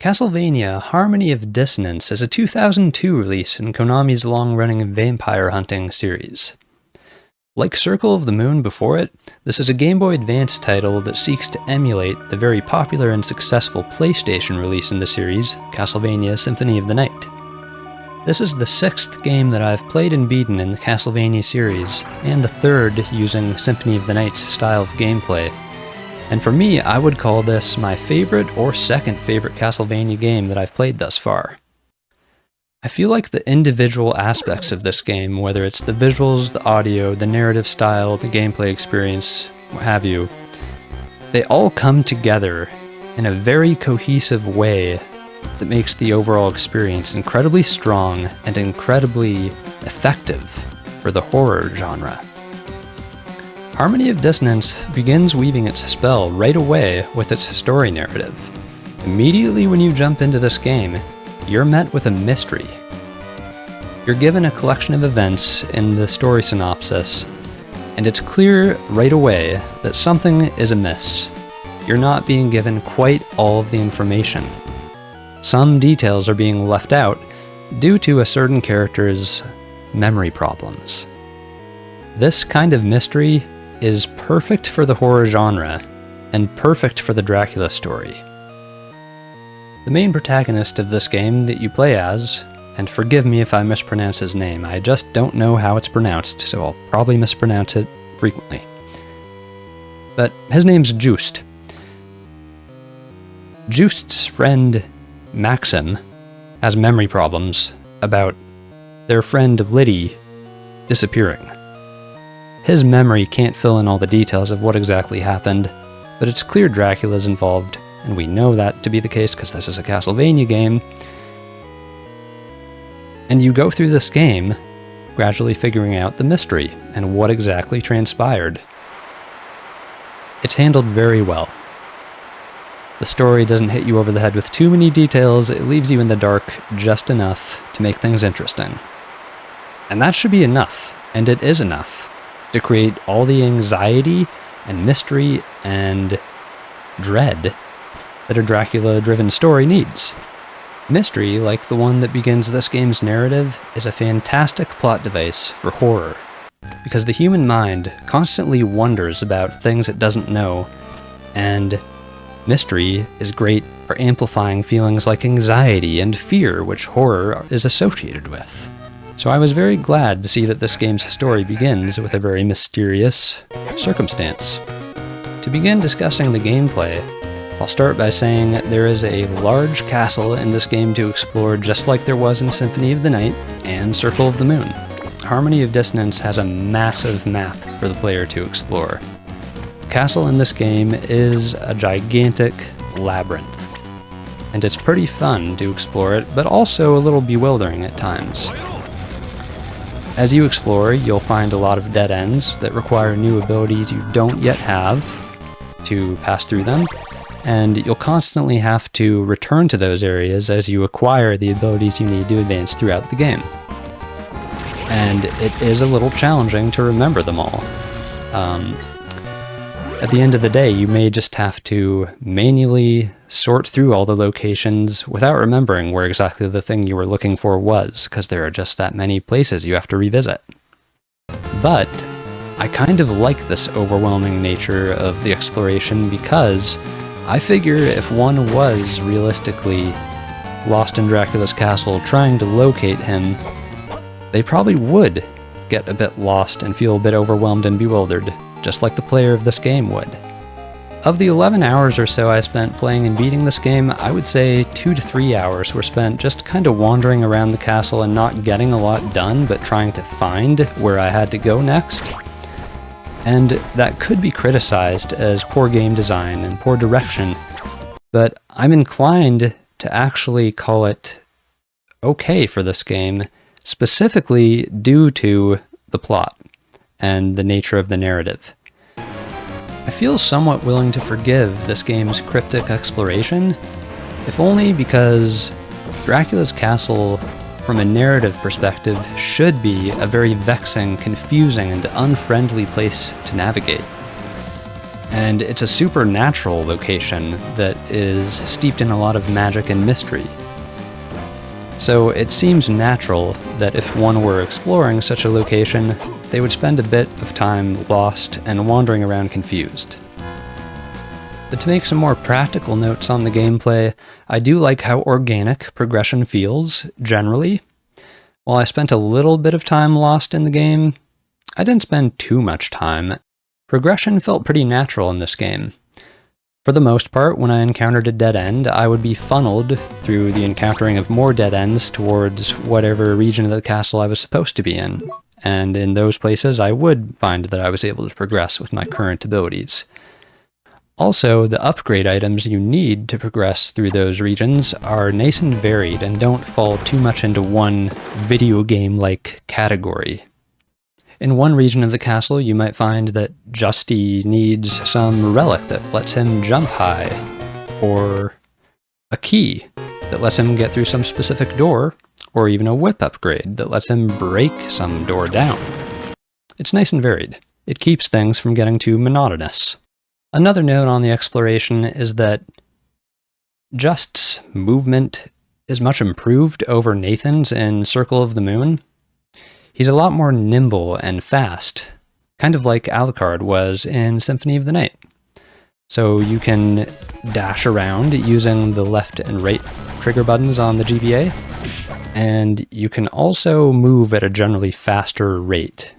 Castlevania Harmony of Dissonance is a 2002 release in Konami's long-running vampire hunting series. Like Circle of the Moon before it, this is a Game Boy Advance title that seeks to emulate the very popular and successful PlayStation release in the series, Castlevania Symphony of the Night. This is the sixth game that I've played and beaten in the Castlevania series, and the third using Symphony of the Night's style of gameplay. And for me, I would call this my favorite or second favorite Castlevania game that I've played thus far. I feel like the individual aspects of this game, whether it's the visuals, the audio, the narrative style, the gameplay experience, what have you, they all come together in a very cohesive way that makes the overall experience incredibly strong and incredibly effective for the horror genre. Harmony of Dissonance begins weaving its spell right away with its story narrative. Immediately when you jump into this game, you're met with a mystery. You're given a collection of events in the story synopsis, and it's clear right away that something is amiss. You're not being given quite all of the information. Some details are being left out due to a certain character's memory problems. This kind of mystery is perfect for the horror genre, and perfect for the Dracula story. The main protagonist of this game that you play as, and forgive me if I mispronounce his name, I just don't know how it's pronounced, so I'll probably mispronounce it frequently. But his name's Just. Just's friend, Maxim, has memory problems about their friend Liddy disappearing. His memory can't fill in all the details of what exactly happened, but it's clear Dracula's involved, and we know that to be the case because this is a Castlevania game. And you go through this game, gradually figuring out the mystery and what exactly transpired. It's handled very well. The story doesn't hit you over the head with too many details, it leaves you in the dark just enough to make things interesting. And that should be enough, and it is enough, to create all the anxiety and mystery and dread that a Dracula-driven story needs. Mystery, like the one that begins this game's narrative, is a fantastic plot device for horror, because the human mind constantly wonders about things it doesn't know, and mystery is great for amplifying feelings like anxiety and fear, which horror is associated with. So I was very glad to see that this game's story begins with a very mysterious circumstance. To begin discussing the gameplay, I'll start by saying that there is a large castle in this game to explore, just like there was in Symphony of the Night and Circle of the Moon. Harmony of Dissonance has a massive map for the player to explore. The castle in this game is a gigantic labyrinth, and it's pretty fun to explore it, but also a little bewildering at times. As you explore, you'll find a lot of dead ends that require new abilities you don't yet have to pass through them, and you'll constantly have to return to those areas as you acquire the abilities you need to advance throughout the game. And it is a little challenging to remember them all. At the end of the day, you may just have to manually sort through all the locations without remembering where exactly the thing you were looking for was, because there are just that many places you have to revisit. But I kind of like this overwhelming nature of the exploration, because I figure if one was realistically lost in Dracula's castle trying to locate him, they probably would get a bit lost and feel a bit overwhelmed and bewildered, just like the player of this game would. Of the 11 hours or so I spent playing and beating this game, I would say 2 to 3 hours were spent just kind of wandering around the castle and not getting a lot done, but trying to find where I had to go next. And that could be criticized as poor game design and poor direction, but I'm inclined to actually call it okay for this game, specifically due to the plot and the nature of the narrative. I feel somewhat willing to forgive this game's cryptic exploration, if only because Dracula's castle, from a narrative perspective, should be a very vexing, confusing, and unfriendly place to navigate. and it's a supernatural location that is steeped in a lot of magic and mystery. So it seems natural that if one were exploring such a location, they would spend a bit of time lost and wandering around confused. But to make some more practical notes on the gameplay, I do like how organic progression feels, generally. While I spent a little bit of time lost in the game, I didn't spend too much time. Progression felt pretty natural in this game. For the most part, when I encountered a dead end, I would be funneled through the encountering of more dead ends towards whatever region of the castle I was supposed to be in, and in those places I would find that I was able to progress with my current abilities. Also, the upgrade items you need to progress through those regions are nice and varied and don't fall too much into one video game-like category. In one region of the castle, you might find that Justy needs some relic that lets him jump high, or a key that lets him get through some specific door, or even a whip upgrade that lets him break some door down. It's nice and varied. It keeps things from getting too monotonous. Another note on the exploration is that Just's movement is much improved over Nathan's in Circle of the Moon. He's a lot more nimble and fast, kind of like Alucard was in Symphony of the Night. So you can dash around using the left and right trigger buttons on the GBA, and you can also move at a generally faster rate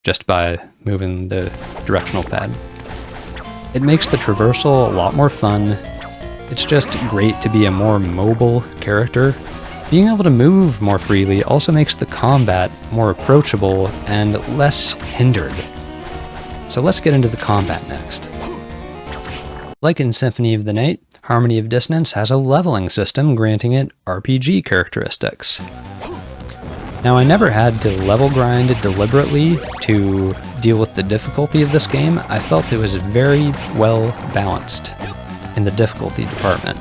just by moving the directional pad. It makes the traversal a lot more fun. It's just great to be a more mobile character. Being able to move more freely also makes the combat more approachable and less hindered. So let's get into the combat next. Like in Symphony of the Night, Harmony of Dissonance has a leveling system granting it RPG characteristics. Now, I never had to level grind deliberately to deal with the difficulty of this game. I felt it was very well balanced in the difficulty department.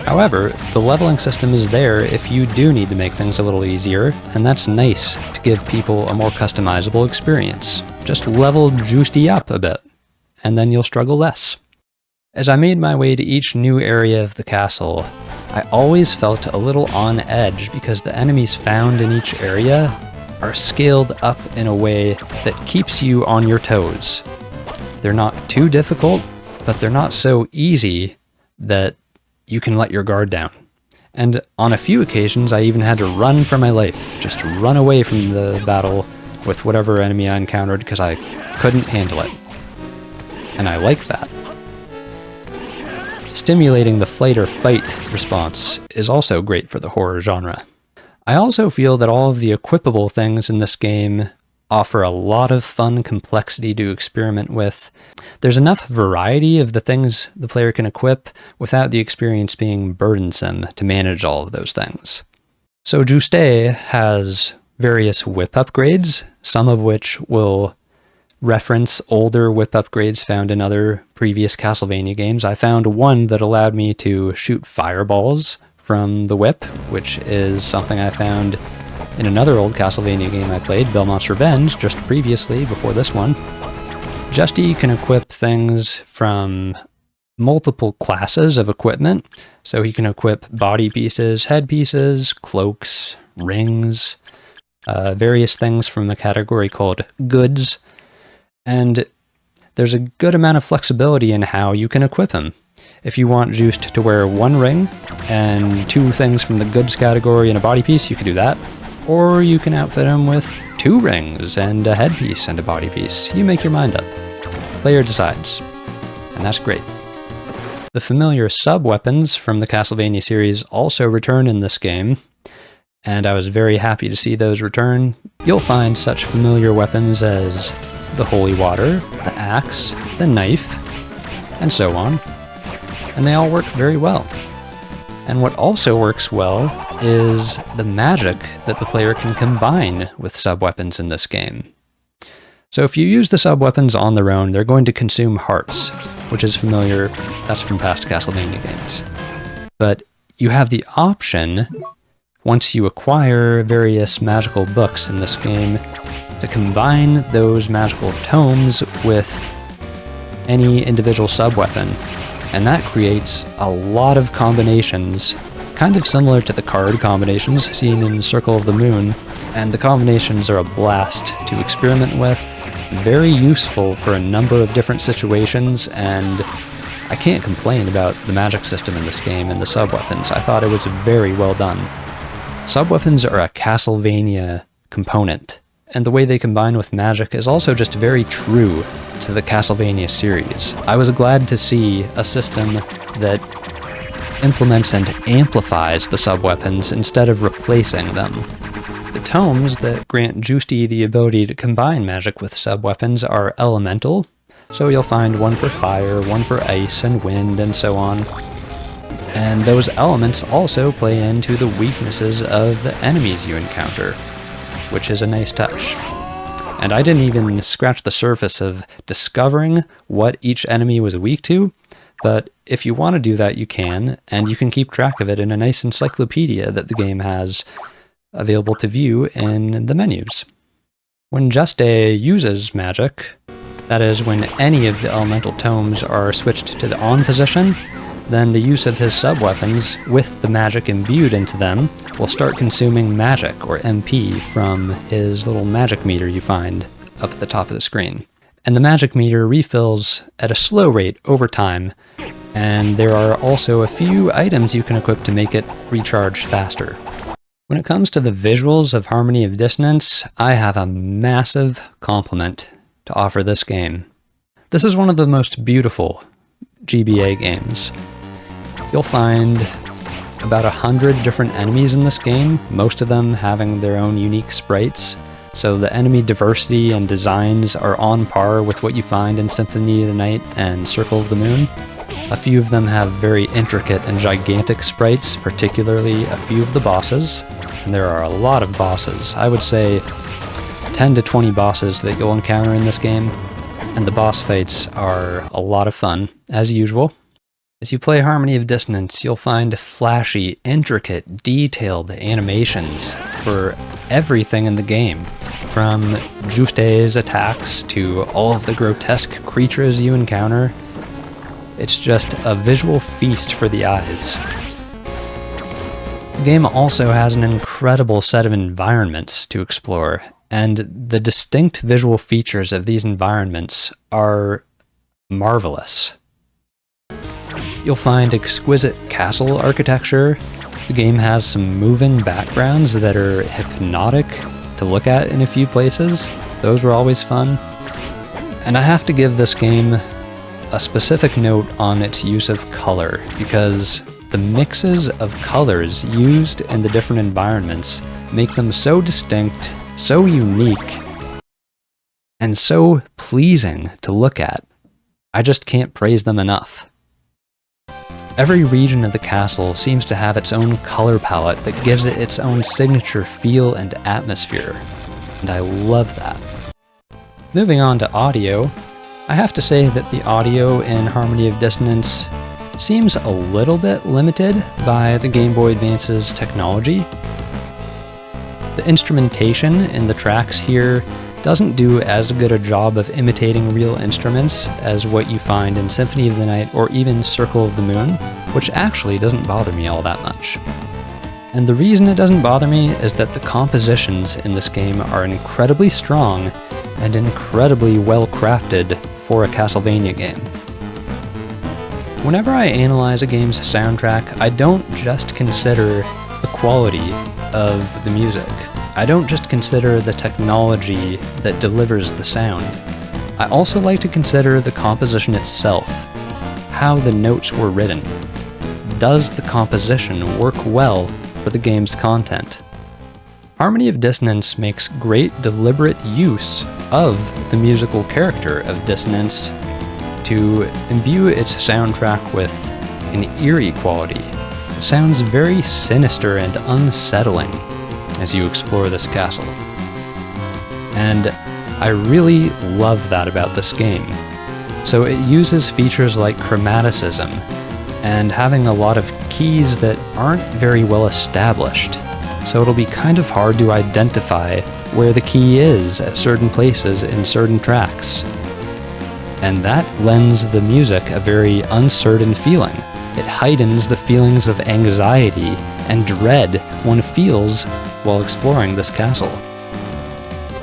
However, the leveling system is there if you do need to make things a little easier, and that's nice to give people a more customizable experience. Just level Juicy up a bit, and then you'll struggle less. As I made my way to each new area of the castle, I always felt a little on edge because the enemies found in each area are scaled up in a way that keeps you on your toes. They're not too difficult, but they're not so easy that you can let your guard down. And on a few occasions, I even had to run for my life, just run away from the battle with whatever enemy I encountered because I couldn't handle it. And I like that. Stimulating the flight or fight response is also great for the horror genre. I also feel that all of the equipable things in this game offer a lot of fun complexity to experiment with. There's enough variety of the things the player can equip without the experience being burdensome to manage all of those things. So Juste has various whip upgrades, some of which will reference older whip upgrades found in other previous Castlevania games. I found one that allowed me to shoot fireballs from the whip, which is something I found in another old Castlevania game I played, Belmont's Revenge, just previously, before this one. Justy can equip things from multiple classes of equipment, so he can equip body pieces, head pieces, cloaks, rings, various things from the category called goods, and there's a good amount of flexibility in how you can equip him. If you want Just to wear one ring and two things from the goods category and a body piece, you can do that. Or you can outfit him with two rings and a headpiece and a body piece. You make your mind up. Player decides. And that's great. The familiar sub-weapons from the Castlevania series also return in this game, and I was very happy to see those return. You'll find such familiar weapons as the holy water, the axe, the knife, and so on. And they all work very well. And what also works well is the magic that the player can combine with sub-weapons in this game. So if you use the sub-weapons on their own, they're going to consume hearts, which is familiar, that's from past Castlevania games. But you have the option, once you acquire various magical books in this game, to combine those magical tomes with any individual sub-weapon, and that creates a lot of combinations, kind of similar to the card combinations seen in Circle of the Moon, and the combinations are a blast to experiment with, very useful for a number of different situations, and I can't complain about the magic system in this game and the sub-weapons. I thought it was very well done. Sub-weapons are a Castlevania component, and the way they combine with magic is also just very true to the Castlevania series. I was glad to see a system that implements and amplifies the sub-weapons instead of replacing them. The tomes that grant Justi the ability to combine magic with sub-weapons are elemental, so you'll find one for fire, one for ice and wind, and so on. And those elements also play into the weaknesses of the enemies you encounter, which is a nice touch. And I didn't even scratch the surface of discovering what each enemy was weak to, but if you want to do that you can, and you can keep track of it in a nice encyclopedia that the game has available to view in the menus. When Juste uses magic, that is, when any of the elemental tomes are switched to the on position, then the use of his sub-weapons, with the magic imbued into them, will start consuming magic, or MP, from his little magic meter you find up at the top of the screen. And the magic meter refills at a slow rate over time, and there are also a few items you can equip to make it recharge faster. When it comes to the visuals of Harmony of Dissonance, I have a massive compliment to offer this game. This is one of the most beautiful GBA games. You'll find about 100 different enemies in this game, most of them having their own unique sprites, so the enemy diversity and designs are on par with what you find in Symphony of the Night and Circle of the Moon. A few of them have very intricate and gigantic sprites, particularly a few of the bosses, and there are a lot of bosses. I would say 10 to 20 bosses that you'll encounter in this game, and the boss fights are a lot of fun, as usual. As you play Harmony of Dissonance, you'll find flashy, intricate, detailed animations for everything in the game, from Juste's attacks to all of the grotesque creatures you encounter. It's just a visual feast for the eyes. The game also has an incredible set of environments to explore, and the distinct visual features of these environments are marvelous. You'll find exquisite castle architecture. The game has some moving backgrounds that are hypnotic to look at in a few places. Those were always fun. And I have to give this game a specific note on its use of color, because the mixes of colors used in the different environments make them so distinct, so unique, and so pleasing to look at. I just can't praise them enough. Every region of the castle seems to have its own color palette that gives it its own signature feel and atmosphere, and I love that. Moving on to audio, I have to say that the audio in Harmony of Dissonance seems a little bit limited by the Game Boy Advance's technology. The instrumentation in the tracks here doesn't do as good a job of imitating real instruments as what you find in Symphony of the Night or even Circle of the Moon, which actually doesn't bother me all that much. And the reason it doesn't bother me is that the compositions in this game are incredibly strong and incredibly well crafted for a Castlevania game. Whenever I analyze a game's soundtrack, I don't just consider the quality of the music. I don't just consider the technology that delivers the sound. I also like to consider the composition itself, how the notes were written. Does the composition work well for the game's content? Harmony of Dissonance makes great deliberate use of the musical character of Dissonance to imbue its soundtrack with an eerie quality. It sounds very sinister and unsettling as you explore this castle. And I really love that about this game. So it uses features like chromaticism and having a lot of keys that aren't very well established. So it'll be kind of hard to identify where the key is at certain places in certain tracks. and that lends the music a very uncertain feeling. It heightens the feelings of anxiety and dread one feels while exploring this castle.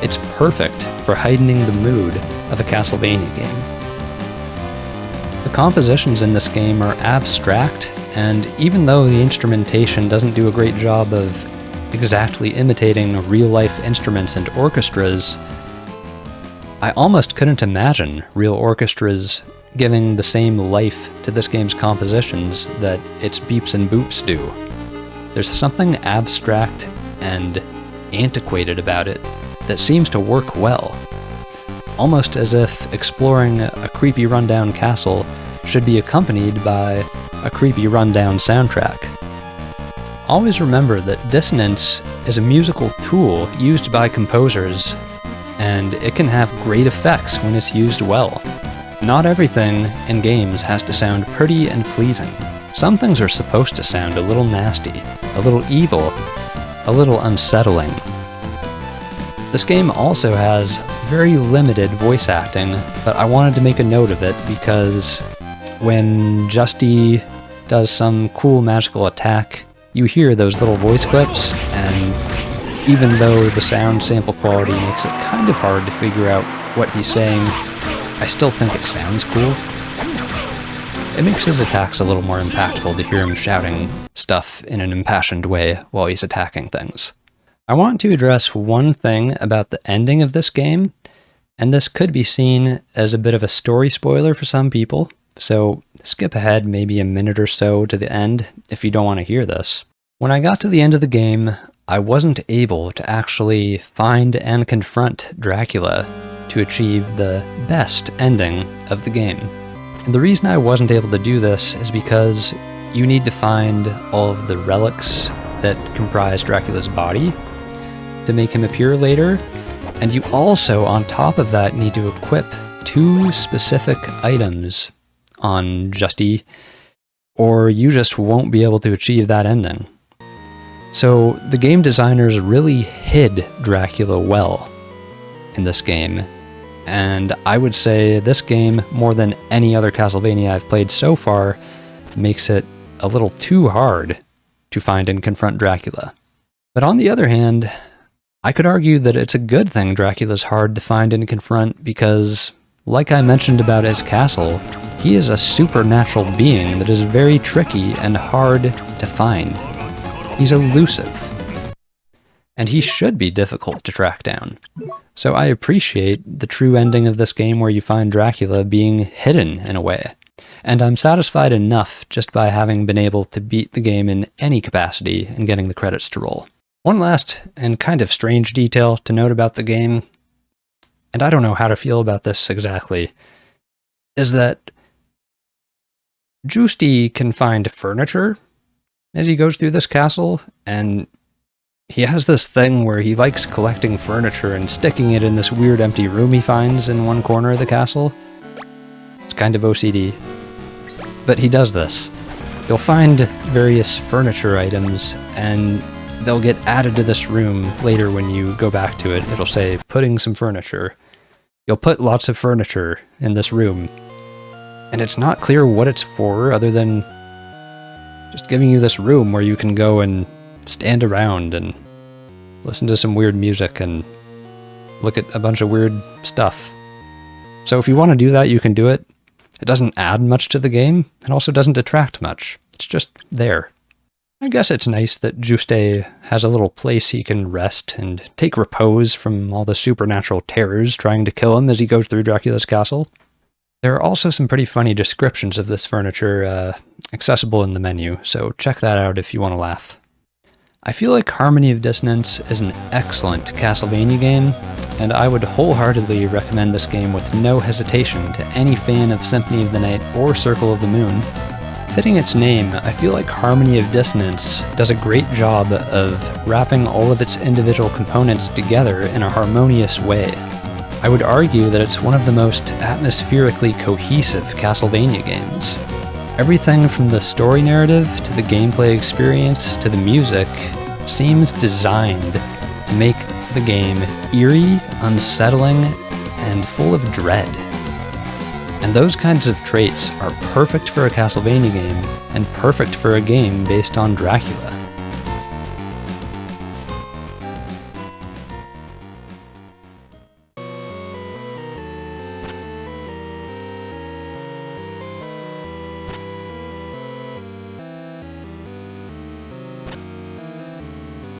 It's perfect for heightening the mood of a Castlevania game. The compositions in this game are abstract, and even though the instrumentation doesn't do a great job of exactly imitating real-life instruments and orchestras, I almost couldn't imagine real orchestras giving the same life to this game's compositions that its beeps and boops do. There's something abstract and antiquated about it that seems to work well. Almost as if exploring a creepy rundown castle should be accompanied by a creepy rundown soundtrack. Always remember that dissonance is a musical tool used by composers, and it can have great effects when it's used well. Not everything in games has to sound pretty and pleasing. Some things are supposed to sound a little nasty, a little evil, a little unsettling. This game also has very limited voice acting, but I wanted to make a note of it because when Justy does some cool magical attack, you hear those little voice clips, and even though the sound sample quality makes it kind of hard to figure out what he's saying, I still think it sounds cool. It makes his attacks a little more impactful to hear him shouting stuff in an impassioned way while he's attacking things. I want to address one thing about the ending of this game, and this could be seen as a bit of a story spoiler for some people, so skip ahead maybe a minute or so to the end if you don't want to hear this. When I got to the end of the game, I wasn't able to actually find and confront Dracula to achieve the best ending of the game. And the reason I wasn't able to do this is because you need to find all of the relics that comprise Dracula's body to make him appear later, and you also, on top of that, need to equip 2 specific items on Justy, or you just won't be able to achieve that ending. So the game designers really hid Dracula well in this game, and I would say this game, more than any other Castlevania I've played so far, makes it a little too hard to find and confront Dracula. But on the other hand, I could argue that it's a good thing Dracula's hard to find and confront because, like I mentioned about his castle, he is a supernatural being that is very tricky and hard to find. He's elusive, and he should be difficult to track down. So I appreciate the true ending of this game where you find Dracula being hidden in a way, and I'm satisfied enough just by having been able to beat the game in any capacity and getting the credits to roll. One last and kind of strange detail to note about the game, and I don't know how to feel about this exactly, is that Justy can find furniture as he goes through this castle, and he has this thing where he likes collecting furniture and sticking it in this weird empty room he finds in one corner of the castle. It's kind of OCD, but he does this. You'll find various furniture items, and they'll get added to this room later when you go back to it. It'll say, putting some furniture. You'll put lots of furniture in this room, and it's not clear what it's for other than just giving you this room where you can go and stand around and listen to some weird music and look at a bunch of weird stuff. So if you want to do that, you can do it. It doesn't add much to the game. It also doesn't detract much. It's just there. I guess it's nice that Juste has a little place he can rest and take repose from all the supernatural terrors trying to kill him as he goes through Dracula's castle. There are also some pretty funny descriptions of this furniture accessible in the menu, so check that out if you want to laugh. I feel like Harmony of Dissonance is an excellent Castlevania game, and I would wholeheartedly recommend this game with no hesitation to any fan of Symphony of the Night or Circle of the Moon. Fitting its name, I feel like Harmony of Dissonance does a great job of wrapping all of its individual components together in a harmonious way. I would argue that it's one of the most atmospherically cohesive Castlevania games. Everything from the story narrative to the gameplay experience to the music seems designed to make the game eerie, unsettling, and full of dread. And those kinds of traits are perfect for a Castlevania game, and perfect for a game based on Dracula.